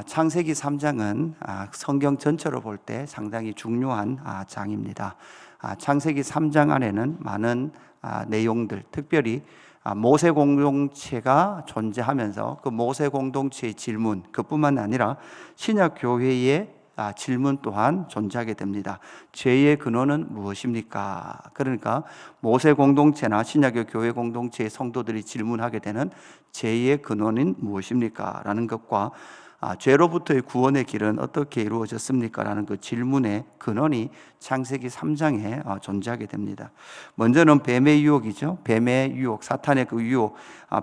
창세기 3장은 성경 전체로 볼 때 상당히 중요한 장입니다. 창세기 3장 안에는 많은 내용들, 특별히 모세 공동체가 존재하면서 그 모세 공동체의 질문, 그뿐만 아니라 신약 교회의 질문 또한 존재하게 됩니다. 죄의 근원은 무엇입니까? 그러니까 모세 공동체나 신약의 교회 공동체의 성도들이 질문하게 되는 죄의 근원은 무엇입니까? 라는 것과 죄로부터의 구원의 길은 어떻게 이루어졌습니까? 라는 그 질문의 근원이 창세기 3장에 존재하게 됩니다. 먼저는 뱀의 유혹이죠. 뱀의 유혹, 사탄의 그 유혹.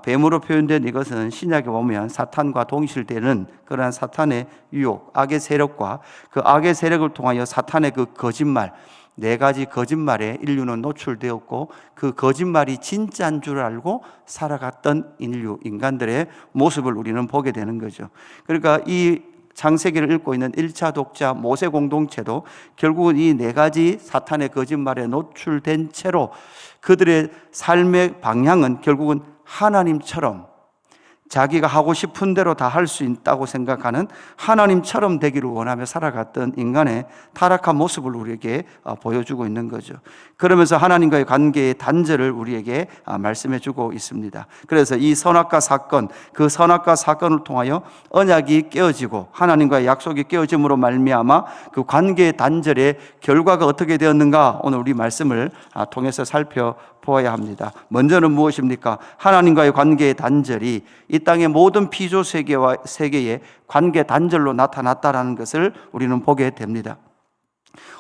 뱀으로 표현된 이것은 신약에 보면 사탄과 동일되는 그러한 사탄의 유혹, 악의 세력과 그 악의 세력을 통하여 사탄의 그 거짓말, 4가지 거짓말에 인류는 노출되었고 그 거짓말이 진짜인 줄 알고 살아갔던 인간들의 모습을 우리는 보게 되는 거죠. 그러니까 이 창세기를 읽고 있는 1차 독자 모세 공동체도 결국은 이 4가지 사탄의 거짓말에 노출된 채로 그들의 삶의 방향은 결국은 하나님처럼 자기가 하고 싶은 대로 다 할 수 있다고 생각하는 하나님처럼 되기를 원하며 살아갔던 인간의 타락한 모습을 우리에게 보여주고 있는 거죠. 그러면서 하나님과의 관계의 단절을 우리에게 말씀해 주고 있습니다. 그래서 이 선악과 사건, 그 선악과 사건을 통하여 언약이 깨어지고 하나님과의 약속이 깨어짐으로 말미암아 그 관계의 단절의 결과가 어떻게 되었는가, 오늘 우리 말씀을 통해서 살펴보아야 합니다. 먼저는 무엇입니까? 하나님과의 관계의 단절이 이 땅의 모든 피조 세계의 관계 단절로 나타났다라는 것을 우리는 보게 됩니다.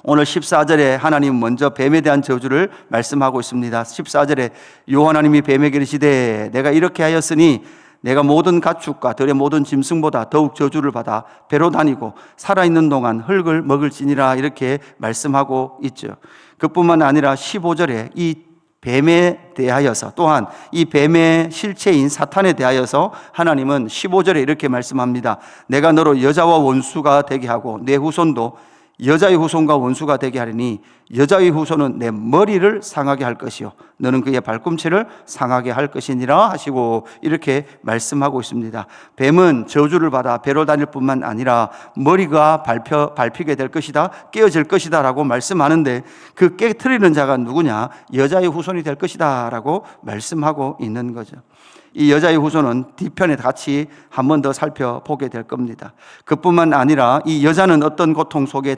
오늘 14절에 하나님 먼저 뱀에 대한 저주를 말씀하고 있습니다. 14절에 여호와 하나님이 뱀에게 이르시되 내가 이렇게 하였으니 내가 모든 가축과 들의 모든 짐승보다 더욱 저주를 받아 배로 다니고 살아있는 동안 흙을 먹을지니라, 이렇게 말씀하고 있죠. 그뿐만 아니라 15절에 이 뱀에 대하여서, 또한 이 뱀의 실체인 사탄에 대하여서 하나님은 15절에 이렇게 말씀합니다. 내가 너로 여자와 원수가 되게 하고 내 후손도 여자의 후손과 원수가 되게 하리니 여자의 후손은 내 머리를 상하게 할 것이요 너는 그의 발꿈치를 상하게 할 것이니라 하시고 이렇게 말씀하고 있습니다. 뱀은 저주를 받아 배로 다닐 뿐만 아니라 머리가 밟히게 될 것이다, 깨어질 것이다 라고 말씀하는데 그 깨트리는 자가 누구냐? 여자의 후손이 될 것이다 라고 말씀하고 있는 거죠. 이 여자의 후손은 뒤편에 같이 한 번 더 살펴보게 될 겁니다. 그뿐만 아니라 이 여자는 어떤 고통 속에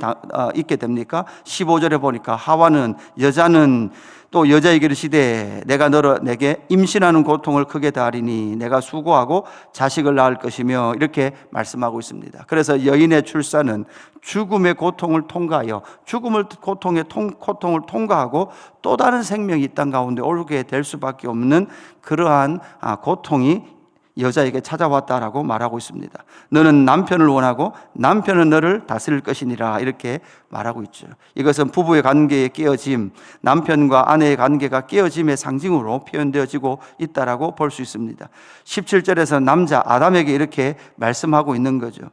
있게 됩니까? 15절에 보니까 하와는, 여자는 또 여자에게 이르시되 내가 너를 내게 임신하는 고통을 크게 다하리니 내가 수고하고 자식을 낳을 것이며, 이렇게 말씀하고 있습니다. 그래서 여인의 출산은 죽음의 고통을 통과하여 고통을 통과하고 또 다른 생명이 이 땅 가운데 오르게 될 수밖에 없는 그러한 고통이 여자에게 찾아왔다라고 말하고 있습니다. 너는 남편을 원하고 남편은 너를 다스릴 것이니라, 이렇게 말하고 있죠. 이것은 부부의 관계의 깨어짐, 남편과 아내의 관계가 깨어짐의 상징으로 표현되어지고 있다라고 볼 수 있습니다. 17절에서 남자 아담에게 이렇게 말씀하고 있는 거죠.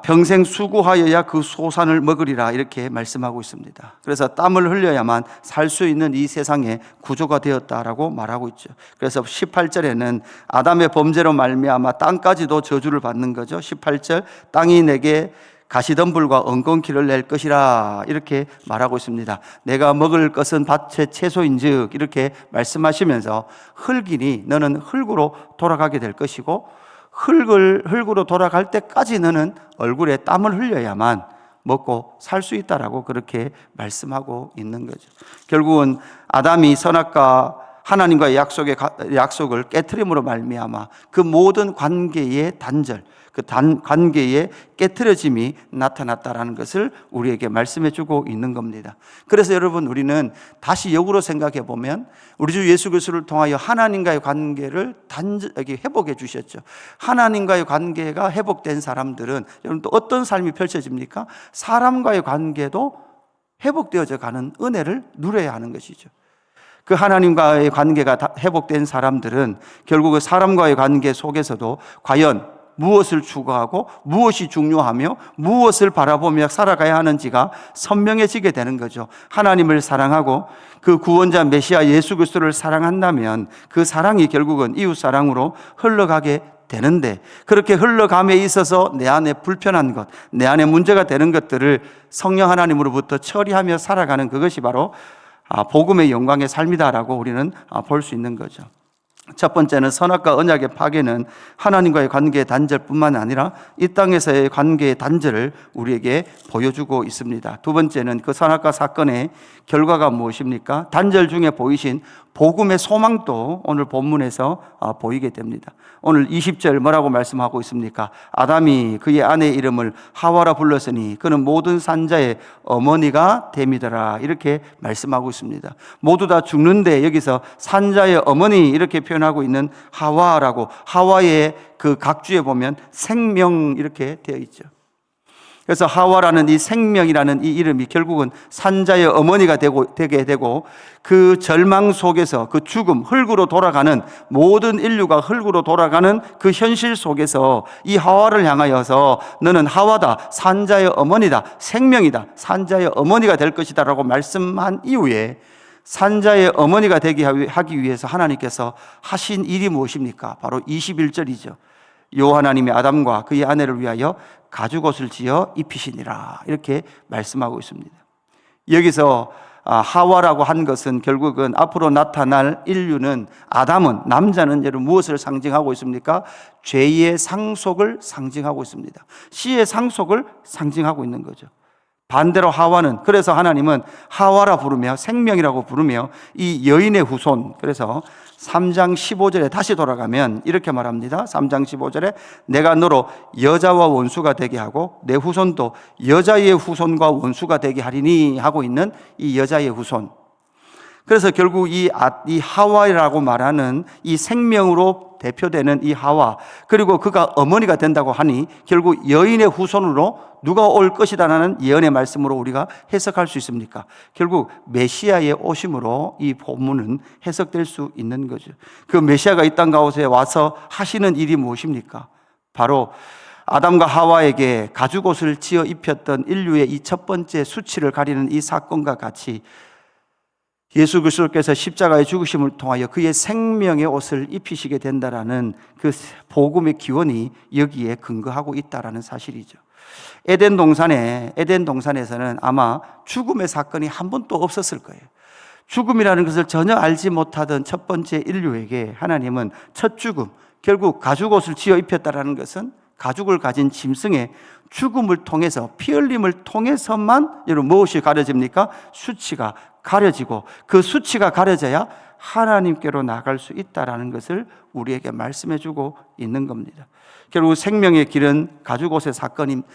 평생 수고하여야 그 소산을 먹으리라, 이렇게 말씀하고 있습니다. 그래서 땀을 흘려야만 살 수 있는 이 세상의 구조가 되었다라고 말하고 있죠. 그래서 18절에는 아담의 범죄로 말미암아 땅까지도 저주를 받는 거죠. 18절, 땅이 내게 가시덤불과 엉겅퀴를 낼 것이라, 이렇게 말하고 있습니다. 내가 먹을 것은 밭의 채소인즉, 이렇게 말씀하시면서 흙이니 너는 흙으로 돌아가게 될 것이고 흙으로 돌아갈 때까지 너는 얼굴에 땀을 흘려야만 먹고 살 수 있다라고 그렇게 말씀하고 있는 거죠. 결국은 아담이 선악과 하나님과의 약속을 깨트림으로 말미암아 그 모든 관계의 단절, 그 관계의 깨트려짐이 나타났다라는 것을 우리에게 말씀해 주고 있는 겁니다. 그래서 여러분, 우리는 다시 역으로 생각해 보면 우리 주 예수 그리스도를 통하여 하나님과의 관계를 회복해 주셨죠. 하나님과의 관계가 회복된 사람들은 여러분 또 어떤 삶이 펼쳐집니까? 사람과의 관계도 회복되어져 가는 은혜를 누려야 하는 것이죠. 그 하나님과의 관계가 회복된 사람들은 결국 그 사람과의 관계 속에서도 과연 무엇을 추구하고 무엇이 중요하며 무엇을 바라보며 살아가야 하는지가 선명해지게 되는 거죠. 하나님을 사랑하고 그 구원자 메시아 예수 그리스도를 사랑한다면 그 사랑이 결국은 이웃 사랑으로 흘러가게 되는데, 그렇게 흘러감에 있어서 내 안에 불편한 것, 내 안에 문제가 되는 것들을 성령 하나님으로부터 처리하며 살아가는 그것이 바로 복음의 영광의 삶이다라고 우리는 볼 수 있는 거죠. 첫 번째는 선악과 언약의 파괴는 하나님과의 관계의 단절뿐만 아니라 이 땅에서의 관계의 단절을 우리에게 보여주고 있습니다. 두 번째는 그 선악과 사건의 결과가 무엇입니까? 단절 중에 보이신 복음의 소망도 오늘 본문에서 보이게 됩니다. 오늘 20절 뭐라고 말씀하고 있습니까? 아담이 그의 아내의 이름을 하와라 불렀으니 그는 모든 산자의 어머니가 됨이더라, 이렇게 말씀하고 있습니다. 모두 다 죽는데 여기서 산자의 어머니 이렇게 표현하고 있는 하와라고, 하와의 그 각주에 보면 생명 이렇게 되어 있죠. 그래서 하와라는 이 생명이라는 이 이름이 결국은 산자의 어머니가 되게 되고, 그 절망 속에서 그 죽음, 흙으로 돌아가는, 모든 인류가 흙으로 돌아가는 그 현실 속에서 이 하와를 향하여서 너는 하와다, 산자의 어머니다, 생명이다, 산자의 어머니가 될 것이다 라고 말씀한 이후에 산자의 어머니가 되게 하기 위해서 하나님께서 하신 일이 무엇입니까? 바로 21절이죠. 여호와 하나님이 아담과 그의 아내를 위하여 가죽옷을 지어 입히시니라, 이렇게 말씀하고 있습니다. 여기서 하와라고 한 것은 결국은 앞으로 나타날 인류는, 아담은, 남자는 여러분 무엇을 상징하고 있습니까? 죄의 상속을 상징하고 있습니다. 씨의 상속을 상징하고 있는 거죠. 반대로 하와는, 그래서 하나님은 하와라 부르며 생명이라고 부르며 이 여인의 후손, 그래서 3장 15절에 다시 돌아가면 이렇게 말합니다. 3장 15절에 내가 너로 여자와 원수가 되게 하고 내 후손도 여자의 후손과 원수가 되게 하리니 하고 있는 이 여자의 후손. 그래서 결국 이 하와라고 말하는 이 생명으로 대표되는 이 하와, 그리고 그가 어머니가 된다고 하니 결국 여인의 후손으로 누가 올 것이다라는 예언의 말씀으로 우리가 해석할 수 있습니까? 결국 메시아의 오심으로 이 본문은 해석될 수 있는 거죠. 그 메시아가 이 땅 가운데 와서 하시는 일이 무엇입니까? 바로 아담과 하와에게 가죽옷을 지어 입혔던 인류의 이 첫 번째 수치를 가리는 이 사건과 같이 예수 그리스도께서 십자가의 죽으심을 통하여 그의 생명의 옷을 입히시게 된다라는 그 복음의 기원이 여기에 근거하고 있다라는 사실이죠. 에덴 동산에서는 아마 죽음의 사건이 한 번도 없었을 거예요. 죽음이라는 것을 전혀 알지 못하던 첫 번째 인류에게 하나님은 첫 죽음, 결국 가죽옷을 지어 입혔다라는 것은 가죽을 가진 짐승의 죽음을 통해서, 피 흘림을 통해서만 여러분 무엇이 가려집니까? 수치가 가려지고, 그 수치가 가려져야 하나님께로 나갈 수 있다라는 것을 우리에게 말씀해 주고 있는 겁니다. 결국 생명의 길은 가죽옷의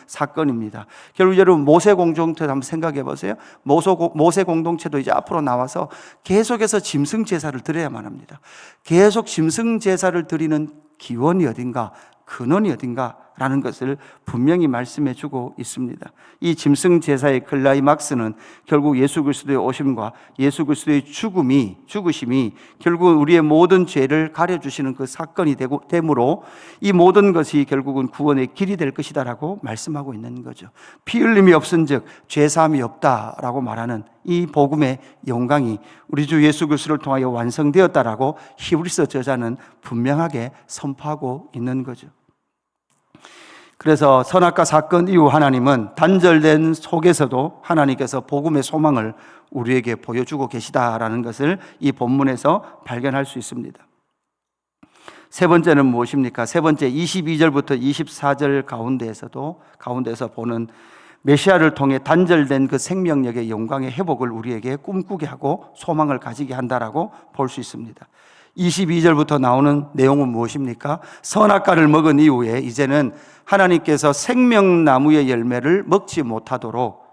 사건입니다. 결국 여러분 모세 공동체도 한번 생각해 보세요. 모세 공동체도 이제 앞으로 나와서 계속해서 짐승 제사를 드려야만 합니다. 계속 짐승 제사를 드리는 기원이 어딘가, 근원이 어딘가라는 것을 분명히 말씀해 주고 있습니다. 이 짐승 제사의 클라이막스는 결국 예수 그리스도의 오심과 예수 그리스도의 죽으심이 결국 우리의 모든 죄를 가려주시는 그 사건이 되므로 이 모든 것이 결국은 구원의 길이 될 것이다라고 말씀하고 있는 거죠. 피 흘림이 없은즉 죄 사함이 없다라고 말하는 이 복음의 영광이 우리 주 예수 그리스도를 통하여 완성되었다라고 히브리서 저자는 분명하게 선포하고 있는 거죠. 그래서 선악과 사건 이후 하나님은 단절된 속에서도 하나님께서 복음의 소망을 우리에게 보여주고 계시다라는 것을 이 본문에서 발견할 수 있습니다. 세 번째는 무엇입니까? 세 번째 22절부터 24절 가운데에서 보는 메시아를 통해 단절된 그 생명력의 영광의 회복을 우리에게 꿈꾸게 하고 소망을 가지게 한다라고 볼 수 있습니다. 22절부터 나오는 내용은 무엇입니까? 선악과를 먹은 이후에 이제는 하나님께서 생명나무의 열매를 먹지 못하도록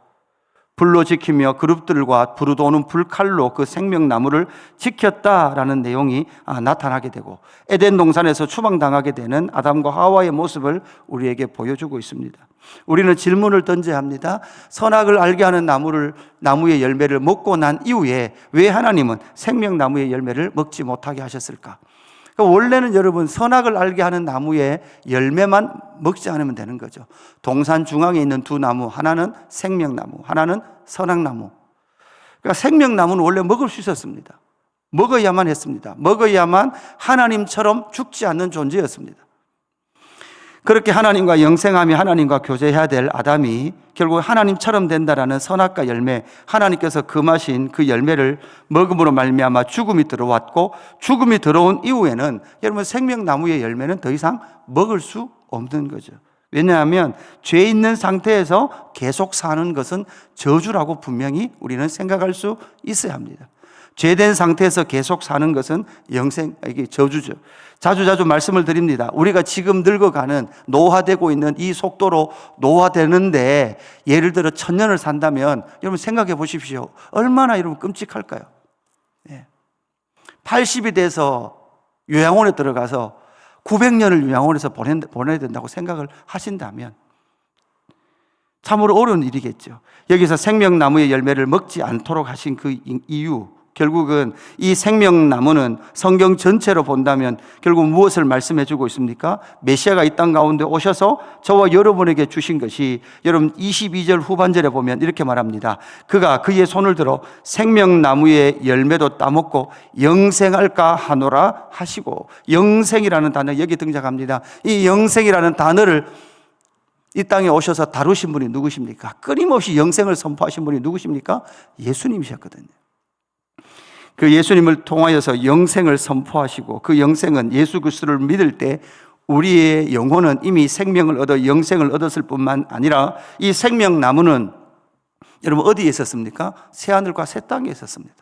불로 지키며 그룹들과 부르도는 불칼로 그 생명나무를 지켰다라는 내용이 나타나게 되고, 에덴 동산에서 추방당하게 되는 아담과 하와의 모습을 우리에게 보여주고 있습니다. 우리는 질문을 던져야 합니다. 선악을 알게 하는 나무의 열매를 먹고 난 이후에 왜 하나님은 생명나무의 열매를 먹지 못하게 하셨을까? 그러니까 원래는 여러분 선악을 알게 하는 나무의 열매만 먹지 않으면 되는 거죠. 동산 중앙에 있는 두 나무, 하나는 생명나무, 하나는 선악나무. 그러니까 생명나무는 원래 먹을 수 있었습니다. 먹어야만 했습니다. 먹어야만 하나님처럼 죽지 않는 존재였습니다. 그렇게 하나님과 영생하며 하나님과 교제해야 될 아담이 결국 하나님처럼 된다라는 선악과 열매, 하나님께서 금하신 그 열매를 먹음으로 말미암아 죽음이 들어왔고, 죽음이 들어온 이후에는 여러분 생명나무의 열매는 더 이상 먹을 수 없는 거죠. 왜냐하면 죄 있는 상태에서 계속 사는 것은 저주라고 분명히 우리는 생각할 수 있어야 합니다. 죄된 상태에서 계속 사는 것은 이게 저주죠. 자주 말씀을 드립니다. 우리가 지금 늙어가는, 노화되고 있는 이 속도로 노화되는데, 예를 들어 1000년을 산다면 여러분 생각해 보십시오. 얼마나 여러분 끔찍할까요? 80이 돼서 요양원에 들어가서 900년을 요양원에서 보내야 된다고 생각을 하신다면 참으로 어려운 일이겠죠. 여기서 생명나무의 열매를 먹지 않도록 하신 그 이유, 결국은 이 생명나무는 성경 전체로 본다면 결국 무엇을 말씀해 주고 있습니까? 메시아가 이 땅 가운데 오셔서 저와 여러분에게 주신 것이, 여러분 22절 후반절에 보면 이렇게 말합니다. 그가 그의 손을 들어 생명나무의 열매도 따먹고 영생할까 하노라 하시고, 영생이라는 단어 여기 등장합니다. 이 영생이라는 단어를 이 땅에 오셔서 다루신 분이 누구십니까? 끊임없이 영생을 선포하신 분이 누구십니까? 예수님이셨거든요. 그 예수님을 통하여서 영생을 선포하시고, 그 영생은 예수 그리스도를 믿을 때 우리의 영혼은 이미 생명을 얻어 영생을 얻었을 뿐만 아니라, 이 생명나무는 여러분 어디에 있었습니까? 새하늘과 새 땅에 있었습니다.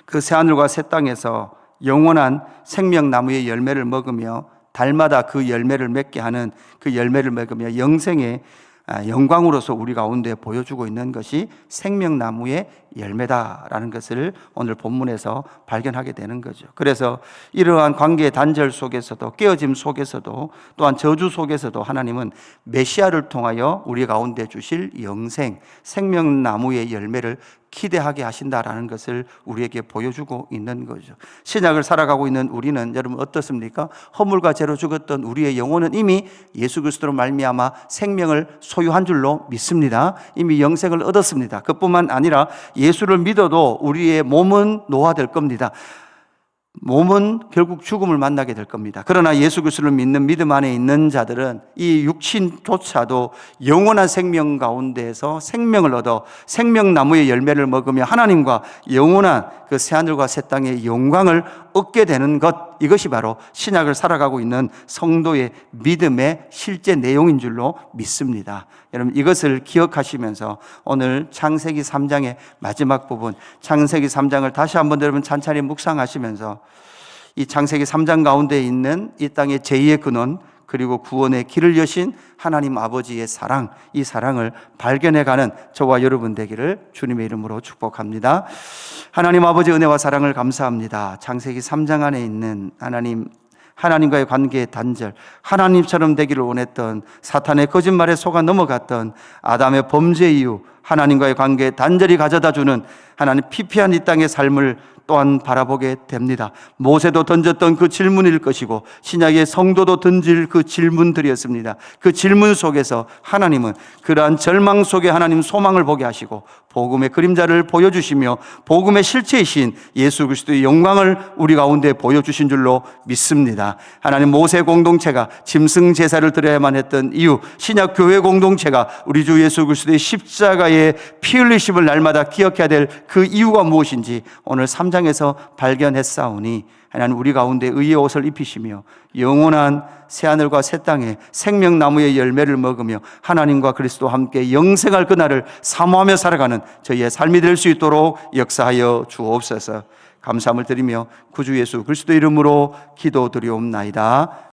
그 새하늘과 새 땅에서 영원한 생명나무의 열매를 먹으며 달마다 그 열매를 맺게 하는, 그 열매를 먹으며 영생의 영광으로서 우리 가운데 보여주고 있는 것이 생명나무의 열매다라는 것을 오늘 본문에서 발견하게 되는 거죠. 그래서 이러한 관계의 단절 속에서도, 깨어짐 속에서도, 또한 저주 속에서도 하나님은 메시아를 통하여 우리 가운데 주실 영생, 생명나무의 열매를 기대하게 하신다라는 것을 우리에게 보여주고 있는 거죠. 신약을 살아가고 있는 우리는 여러분 어떻습니까? 허물과 죄로 죽었던 우리의 영혼은 이미 예수 그리스도로 말미암아 생명을 소유한 줄로 믿습니다. 이미 영생을 얻었습니다. 그뿐만 아니라 예수를 믿어도 우리의 몸은 노화될 겁니다. 몸은 결국 죽음을 만나게 될 겁니다. 그러나 예수 그리스도를 믿는 믿음 안에 있는 자들은 이 육신조차도 영원한 생명 가운데에서 생명을 얻어 생명나무의 열매를 먹으며 하나님과 영원한 그 새하늘과 새 땅의 영광을 얻게 되는 것, 이것이 바로 신약을 살아가고 있는 성도의 믿음의 실제 내용인 줄로 믿습니다. 여러분 이것을 기억하시면서 오늘 창세기 3장의 마지막 부분, 창세기 3장을 다시 한번 여러분 찬찬히 묵상하시면서 이 창세기 3장 가운데 있는 이 땅의 제2의 근원, 그리고 구원의 길을 여신 하나님 아버지의 사랑, 이 사랑을 발견해가는 저와 여러분 되기를 주님의 이름으로 축복합니다. 하나님 아버지 은혜와 사랑을 감사합니다. 창세기 3장 안에 있는 하나님과의 관계의 단절, 하나님처럼 되기를 원했던 사탄의 거짓말에 속아 넘어갔던 아담의 범죄 이후 하나님과의 관계의 단절이 가져다주는 하나님 피폐한 이 땅의 삶을 또한 바라보게 됩니다. 모세도 던졌던 그 질문일 것이고 신약의 성도도 던질 그 질문들이었습니다. 그 질문 속에서 하나님은 그러한 절망 속에 하나님 소망을 보게 하시고 복음의 그림자를 보여주시며 복음의 실체이신 예수 그리스도의 영광을 우리 가운데 보여주신 줄로 믿습니다. 하나님 모세 공동체가 짐승 제사를 드려야만 했던 이유, 신약 교회 공동체가 우리 주 예수 그리스도의 십자가의 피 흘리심을 날마다 기억해야 될 그 이유가 무엇인지 오늘 3장에서 발견했사오니 하나님 우리 가운데 의의 옷을 입히시며 영원한 새하늘과 새 땅에 생명나무의 열매를 먹으며 하나님과 그리스도와 함께 영생할 그날을 사모하며 살아가는 저희의 삶이 될 수 있도록 역사하여 주옵소서. 감사함을 드리며 구주 예수 그리스도 이름으로 기도드리옵나이다.